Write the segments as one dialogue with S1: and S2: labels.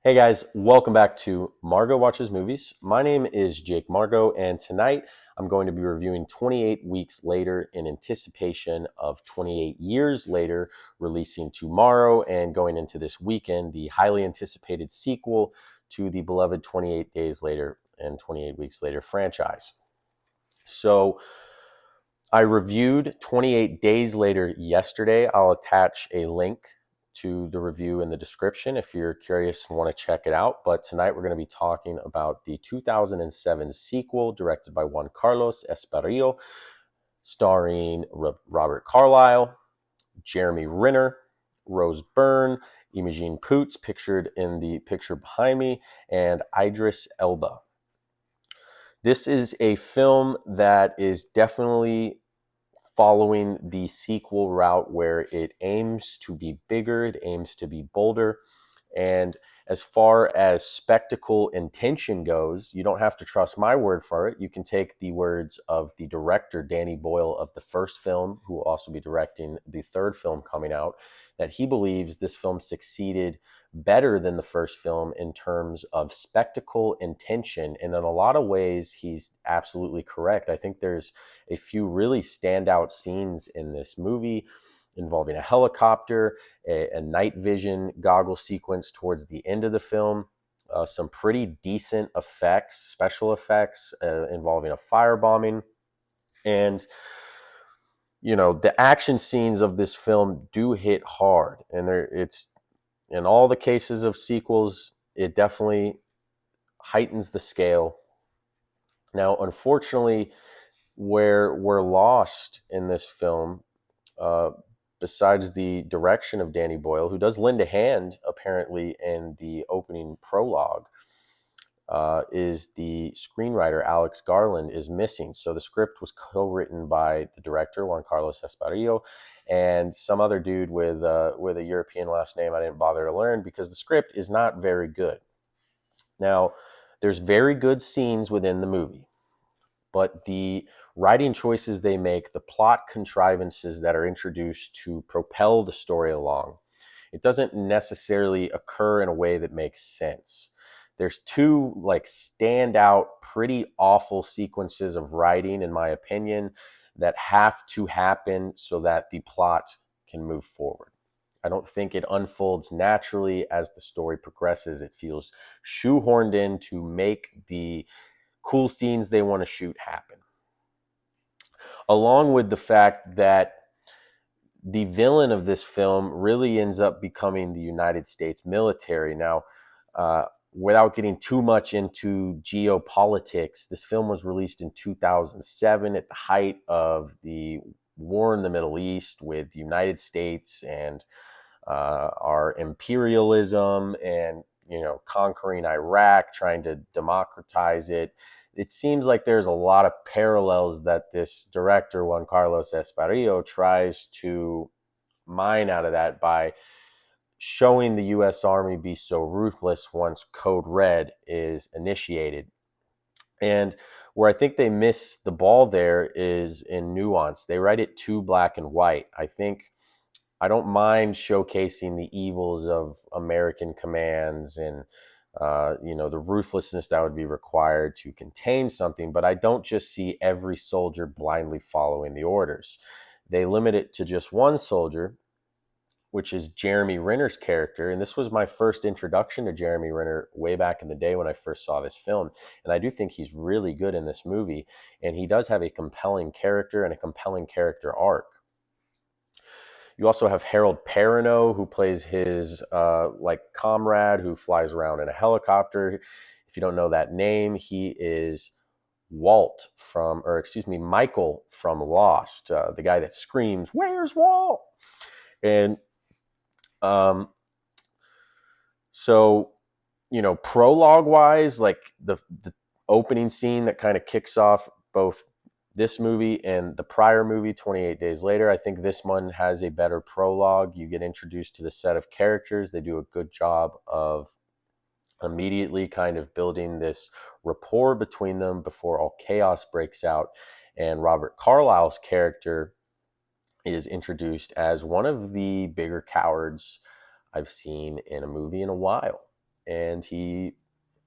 S1: Hey guys, welcome back to Margot Watches Movies. My name is Jake Margot, and tonight I'm going to be reviewing 28 Weeks Later in anticipation of 28 Years Later releasing tomorrow and going into this weekend, the highly anticipated sequel to the beloved 28 Days Later and 28 Weeks Later franchise. So I reviewed 28 Days Later yesterday. I'll attach a link to the review in the description if you're curious and want to check it out. But tonight we're going to be talking about the 2007 sequel directed by Juan Carlos Esparrillo, starring Robert Carlyle, Jeremy Renner, Rose Byrne, Imogen Poots, pictured in the picture behind me, and Idris Elba. This is a film that is definitely following the sequel route where it aims to be bigger, it aims to be bolder. And as far as spectacle and tension goes, you don't have to trust my word for it. You can take the words of the director, Danny Boyle, of the first film, who will also be directing the third film coming out, that he believes this film succeeded better than the first film in terms of spectacle and tension. And in a lot of ways, he's absolutely correct. I think there's a few really standout scenes in this movie involving a helicopter, a night vision goggle sequence towards the end of the film, some pretty decent effects, special effects involving a firebombing. And, you know, the action scenes of this film do hit hard. And it's in all the cases of sequels, it definitely heightens the scale. Now, unfortunately, where we're lost in this film, uh, besides the direction of Danny Boyle, who does lend a hand apparently in the opening prologue, is the screenwriter Alex Garland is missing. So the script was co-written by the director Juan Carlos Esparrillo and some other dude with a European last name I didn't bother to learn because the script is not very good. Now, there's very good scenes within the movie, but the writing choices they make, the plot contrivances that are introduced to propel the story along, it doesn't necessarily occur in a way that makes sense. There's two like standout, pretty awful sequences of writing, in my opinion, that have to happen so that the plot can move forward. I don't think it unfolds naturally as the story progresses. It feels shoehorned in to make the cool scenes they want to shoot happen. Along with the fact that the villain of this film really ends up becoming the United States military. Now, without getting too much into geopolitics, this film was released in 2007 at the height of the war in the Middle East with the United States and our imperialism and, you know, conquering Iraq, trying to democratize it. It seems like there's a lot of parallels that this director, Juan Carlos Esparrillo, tries to mine out of that by showing the U.S. Army be so ruthless once Code Red is initiated. And where I think they miss the ball there is in nuance. They write it too black and white. I don't mind showcasing the evils of American commands and the ruthlessness that would be required to contain something, but I don't just see every soldier blindly following the orders. They limit it to just one soldier, which is Jeremy Renner's character. And this was my first introduction to Jeremy Renner way back in the day when I first saw this film. And I do think he's really good in this movie. And he does have a compelling character and a compelling character arc. You also have Harold Perrineau, who plays his comrade who flies around in a helicopter. If you don't know that name, he is Michael from Lost, the guy that screams, "Where's Walt?" And um, so, you know, prologue wise, like the opening scene that kind of kicks off both this movie and the prior movie, 28 Days Later, I think this one has a better prologue. You get introduced to the set of characters. They do a good job of immediately kind of building this rapport between them before all chaos breaks out. And Robert Carlyle's character is introduced as one of the bigger cowards I've seen in a movie in a while. and he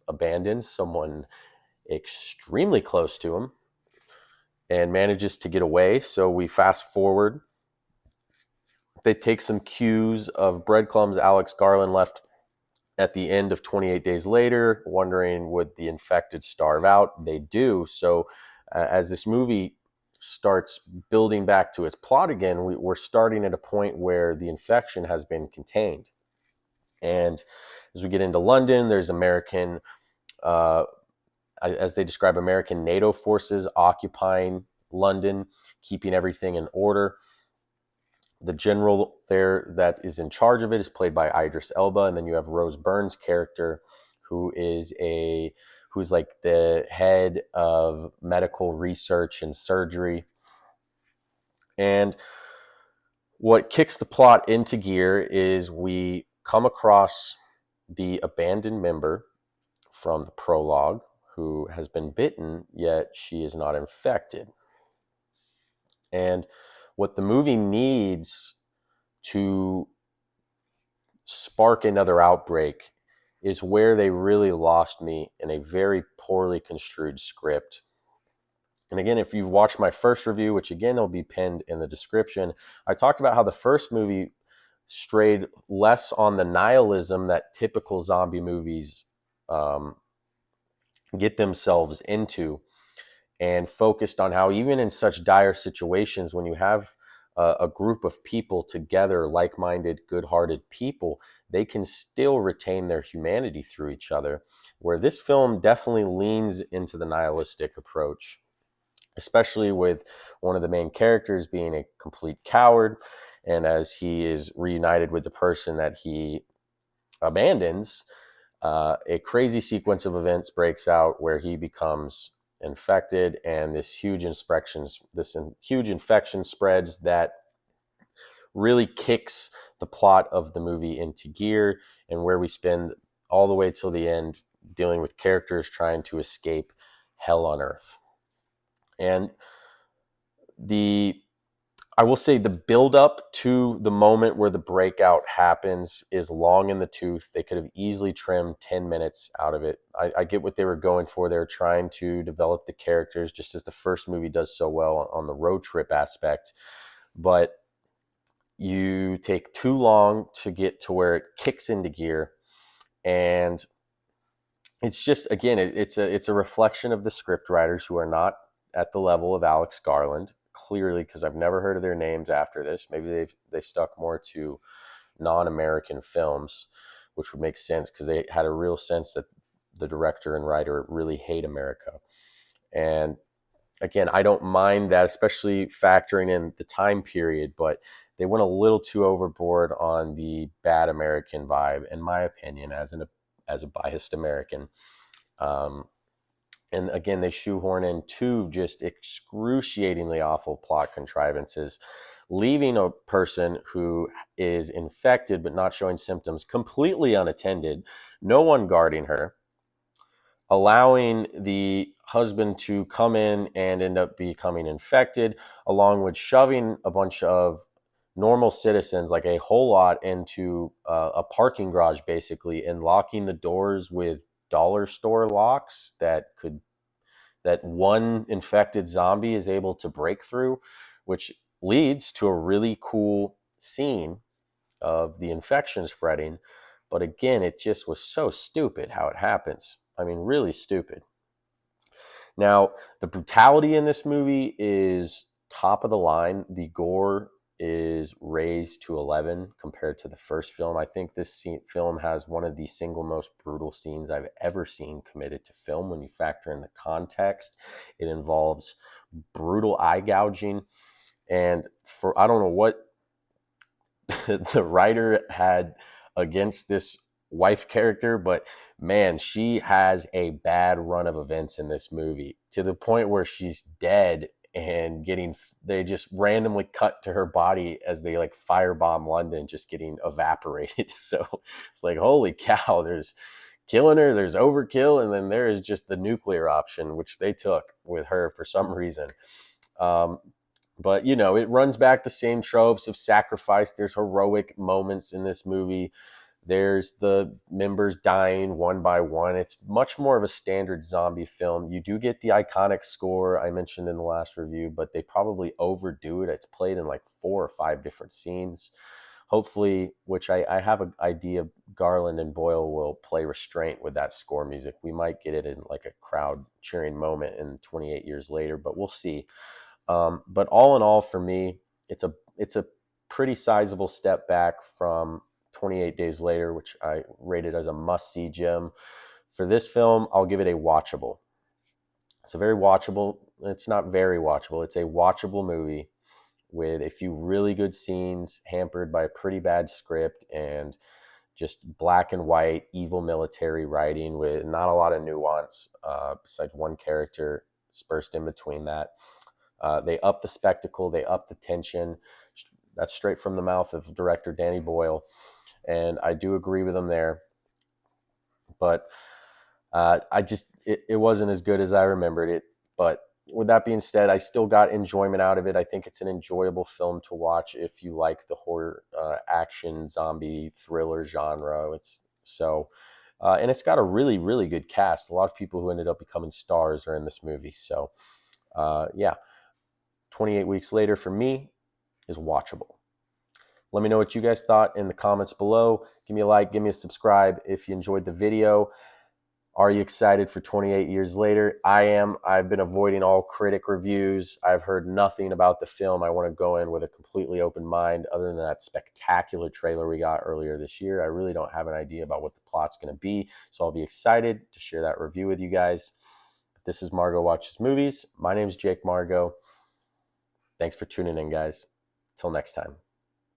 S1: abandons someone extremely close to him and manages to get away. So we fast forward. They take some cues of breadcrumbs Alex Garland left at the end of 28 days later, wondering would the infected starve out? They do. So as this movie starts building back to its plot again, we're starting at a point where the infection has been contained. And as we get into London, there's American, as they describe, American NATO forces occupying London, keeping everything in order. The general there that is in charge of it is played by Idris Elba, and then you have Rose Byrne's character, who's like the head of medical research and surgery. And what kicks the plot into gear is we come across the abandoned member from the prologue who has been bitten, yet she is not infected. And what the movie needs to spark another outbreak is where they really lost me in a very poorly construed script. And again, if you've watched my first review, which again will be pinned in the description, I talked about how the first movie strayed less on the nihilism that typical zombie movies get themselves into, and focused on how even in such dire situations, when you have a group of people together, like-minded, good-hearted people, they can still retain their humanity through each other, where this film definitely leans into the nihilistic approach, especially with one of the main characters being a complete coward. And as he is reunited with the person that he abandons, a crazy sequence of events breaks out where he becomes infected, and this huge infection spreads that really kicks the plot of the movie into gear, and where we spend all the way till the end dealing with characters trying to escape hell on earth. And I will say the build up to the moment where the breakout happens is long in the tooth. They could have easily trimmed 10 minutes out of it. I get what they were going for. They were trying to develop the characters, just as the first movie does so well on the road trip aspect. But you take too long to get to where it kicks into gear. And it's just, again, it's a reflection of the script writers, who are not at the level of Alex Garland, clearly, because I've never heard of their names after this. Maybe they stuck more to non-American films, which would make sense, because they had a real sense that the director and writer really hate America. And again, I don't mind that, especially factoring in the time period, but they went a little too overboard on the bad American vibe, in my opinion, as a biased American. And again, they shoehorn in two just excruciatingly awful plot contrivances, leaving a person who is infected but not showing symptoms completely unattended, no one guarding her, allowing the husband to come in and end up becoming infected, along with shoving a bunch of normal citizens, like a whole lot, into a parking garage, basically, and locking the doors with dollar store locks that one infected zombie is able to break through, which leads to a really cool scene of the infection spreading. But again, it just was so stupid how it happens. I mean, really stupid. Now, the brutality in this movie is top of the line. The gore is raised to 11 compared to the first film. I think this film has one of the single most brutal scenes I've ever seen committed to film when you factor in the context. It involves brutal eye gouging. And I don't know what the writer had against this wife character, but man, she has a bad run of events in this movie, to the point where she's dead, and they just randomly cut to her body as they like firebomb London, just getting evaporated. So it's like, holy cow, there's killing her, there's overkill, and then there is just the nuclear option, which they took with her for some reason. But, it runs back the same tropes of sacrifice. There's heroic moments in this movie There's the members dying one by one. It's much more of a standard zombie film. You do get the iconic score I mentioned in the last review, but they probably overdo it. It's played in like 4 or 5 different scenes. Hopefully, which I have an idea, Garland and Boyle will play restraint with that score music. We might get it in like a crowd cheering moment in 28 years later, but we'll see. But all in all, for me, it's a pretty sizable step back from 28 Days Later, which I rated as a must-see gem. For this film, I'll give it a watchable. It's a very watchable. It's not very watchable. It's a watchable movie with a few really good scenes, hampered by a pretty bad script and just black and white evil military writing with not a lot of nuance, besides one character dispersed in between that. They up the spectacle, they up the tension. That's straight from the mouth of director Danny Boyle, and I do agree with him there. But it wasn't as good as I remembered it. But with that being said, I still got enjoyment out of it. I think it's an enjoyable film to watch if you like the horror, action, zombie, thriller genre. And it's got a really, really good cast. A lot of people who ended up becoming stars are in this movie. So, yeah, 28 Weeks Later for me is watchable. Let me know what you guys thought in the comments below. Give me a like, give me a subscribe if you enjoyed the video. Are you excited for 28 years later? I am. I've been avoiding all critic reviews. I've heard nothing about the film. I want to go in with a completely open mind. Other than that spectacular trailer we got earlier this year, I really don't have an idea about what the plot's going to be. So I'll be excited to share that review with you guys. This is Margo Watches Movies. My name is Jake Margo. Thanks for tuning in, guys. Till next time.